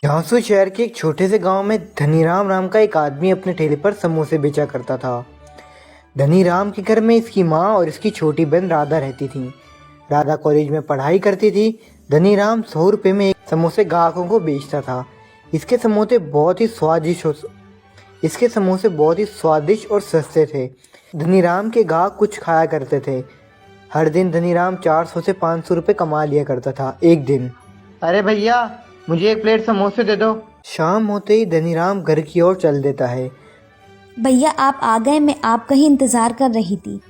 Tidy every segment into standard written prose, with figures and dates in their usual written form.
झांसू शहर के एक छोटे से गांव में धनीराम नाम का एक आदमी अपने ठेले पर समोसे बेचा करता था। धनीराम के घर में इसकी माँ और इसकी छोटी बहन राधा रहती थी। राधा कॉलेज में पढ़ाई करती थी। धनीराम 100 रुपये में एक समोसे ग्राहकों को बेचता था। इसके समोसे बहुत ही स्वादिष्ट और सस्ते थे। धनीराम के ग्राहक कुछ खाया करते थे। हर दिन धनीराम 400 से 500 रुपये कमा लिया करता था। एक दिन, अरे भैया मुझे एक प्लेट समोसे दे दो। शाम होते ही धनीराम घर की ओर चल देता है। भैया आप आ गए, मैं आपका ही इंतजार कर रही थी।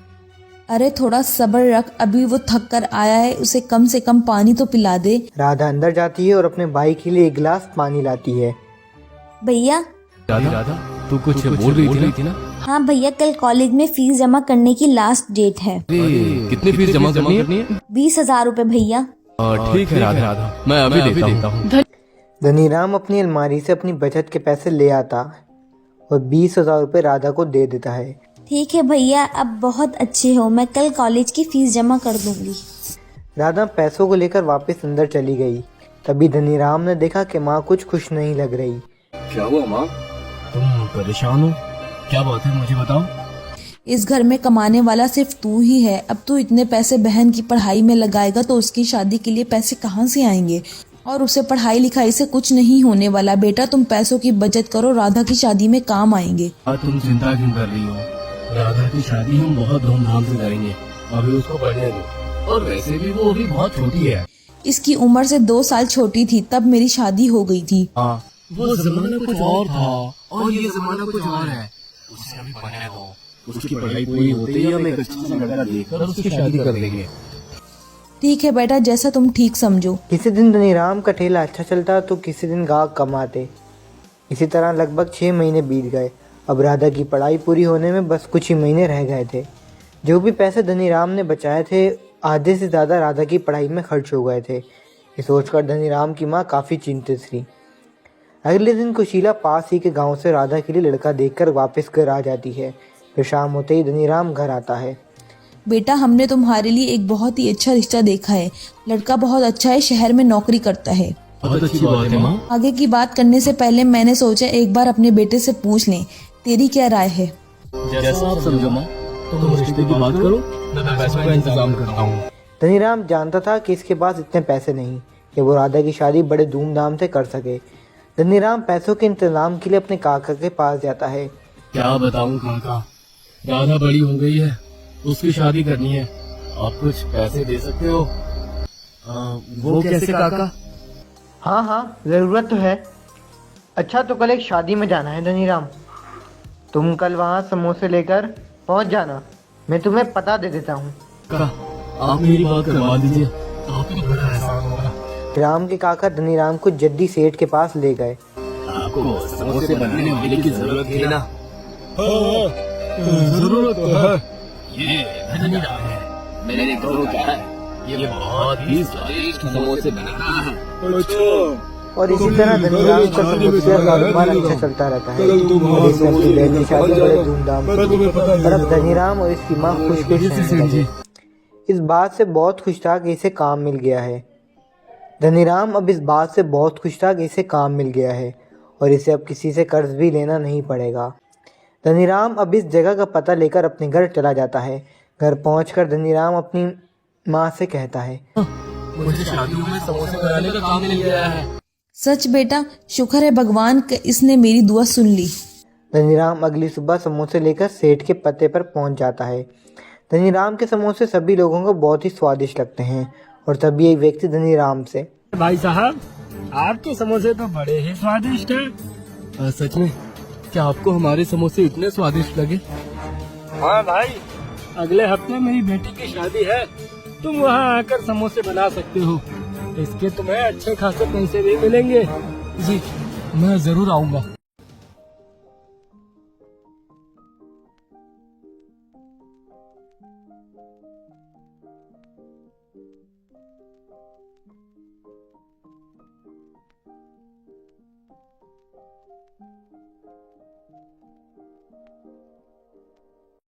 अरे थोड़ा सब्र रख, अभी वो थक कर आया है, उसे कम से कम पानी तो पिला दे। राधा अंदर जाती है और अपने भाई के लिए एक गिलास पानी लाती है। भैया राधा तू कुछ बोल रही थी ना? हाँ भैया, कल कॉलेज में फीस जमा करने की लास्ट डेट है। कितनी फीस जमा करनी है? 20,000 रुपए भैया। ठीक है राधा, मैं अभी देता हूँ। धनीराम अपनी अलमारी से अपनी बचत के पैसे ले आता और 20,000 रुपये राधा को दे देता है। ठीक है भैया, अब बहुत अच्छे हो, मैं कल कॉलेज की फीस जमा कर दूंगी। राधा पैसों को लेकर वापस अंदर चली गई। तभी धनीराम ने देखा कि माँ कुछ खुश नहीं लग रही। क्या हुआ माँ, तुम परेशान हो? क्या बात है, मुझे बताओ। इस घर में कमाने वाला सिर्फ तू ही है। अब तू इतने पैसे बहन की पढ़ाई में लगाएगा तो उसकी शादी के लिए पैसे कहाँ से आएंगे? और उसे पढ़ाई लिखाई से कुछ नहीं होने वाला। बेटा तुम पैसों की बचत करो, राधा की शादी में काम आएंगे। तुम चिंता क्यों कर रही हो? राधा की शादी हम बहुत धूमधाम से करेंगे। अभी उसको पढ़ने दो, और वैसे भी वो अभी बहुत छोटी है। इसकी उम्र से 2 साल छोटी थी तब मेरी शादी हो गई थी। वो जमाना कुछ और था और ये जमाना कुछ और है। उसे अभी पढ़ने दो, उसकी पढ़ाई पूरी होते ही हम एक अच्छी सी लड़का देखकर उसकी शादी कर देंगे। ठीक है बेटा, जैसा तुम ठीक समझो। किसी दिन धनीराम का ठेला अच्छा चलता तो किसी दिन ग्राहक कम आते। इसी तरह लगभग 6 महीने बीत गए। अब राधा की पढ़ाई पूरी होने में बस कुछ ही महीने रह गए थे। जो भी पैसे धनीराम ने बचाए थे, आधे से ज़्यादा राधा की पढ़ाई में खर्च हो गए थे। ये सोचकर धनीराम की माँ काफ़ी चिंतित थी। अगले दिन कुशीला पास ही के गांव से राधा के लिए लड़का देखकर वापस घर आ जाती है। फिर शाम होते ही धनीराम घर आता है। बेटा हमने तुम्हारे लिए एक बहुत ही अच्छा रिश्ता देखा है। लड़का बहुत अच्छा है, शहर में नौकरी करता है। बहुत अच्छी बात है माँ। आगे की बात करने से पहले मैंने सोचा एक बार अपने बेटे से पूछ लें, तेरी क्या राय है? जैसा आप समझो माँ, तुम रिश्ते की बात करो, मैं पैसों का इंतजाम करता हूँ। धनीराम जानता था कि इसके पास इतने पैसे नहीं कि वो राधा की शादी बड़े धूमधाम से कर सके। धनीराम पैसों के इंतजाम के लिए अपने काका के पास जाता है। क्या बताऊँ काका, राधा बड़ी हो गई है, उसकी शादी करनी है। आप कुछ पैसे दे सकते हो? वो कैसे काका? हाँ ज़रूरत तो है। अच्छा तो कल एक शादी में जाना है धनीराम, तुम कल वहाँ समोसे लेकर पहुँच जाना। मैं तुम्हें पता दे देता हूँ। आप मेरी बात करवा दीजिए, आपको बड़ा एहसान होगा। राम के काका धनीराम को जद्दी सेठ के पास ले गए। आपको समोसे बनाने वाले की जरूरत है ना? जरूरत तो है। ये धनीराम है, मैंने कहो क्या है, ये बहुत ही स्वादिष्ट समोसे बनाता है। अच्छा। और इसी तरह धनीराम का समोसे का कारोबार अच्छा चलता रहता है। इसकी बहन की शादी बड़े धूमधाम से। और अब धनीराम और इसकी माँ खुश रहने लगे। इस बात से बहुत खुश था कि इसे काम मिल गया है। धनीराम अब इस बात से बहुत खुश था कि इसे काम मिल गया है और इसे अब किसी से कर्ज भी लेना नहीं पड़ेगा। धनीराम अब इस जगह का पता लेकर अपने घर चला जाता है। घर पहुंचकर धनीराम अपनी माँ से कहता है, मुझे शादियों में समोसे बनाने का काम मिल गया है। सच बेटा, शुक्र है भगवान का, इसने मेरी दुआ सुन ली। धनीराम अगली सुबह समोसे लेकर सेठ के पते पर पहुंच जाता है। धनीराम के समोसे सभी लोगों को बहुत ही स्वादिष्ट लगते हैं और तभी एक व्यक्ति धनीराम से, भाई साहब आपके समोसे तो बड़े ही स्वादिष्ट हैं। सच में? क्या आपको हमारे समोसे इतने स्वादिष्ट लगे? हाँ भाई, अगले हफ्ते मेरी बेटी की शादी है, तुम वहाँ आकर समोसे बना सकते हो। इसके तुम्हें अच्छे खासे पैसे भी मिलेंगे। जी, मैं जरूर आऊंगा।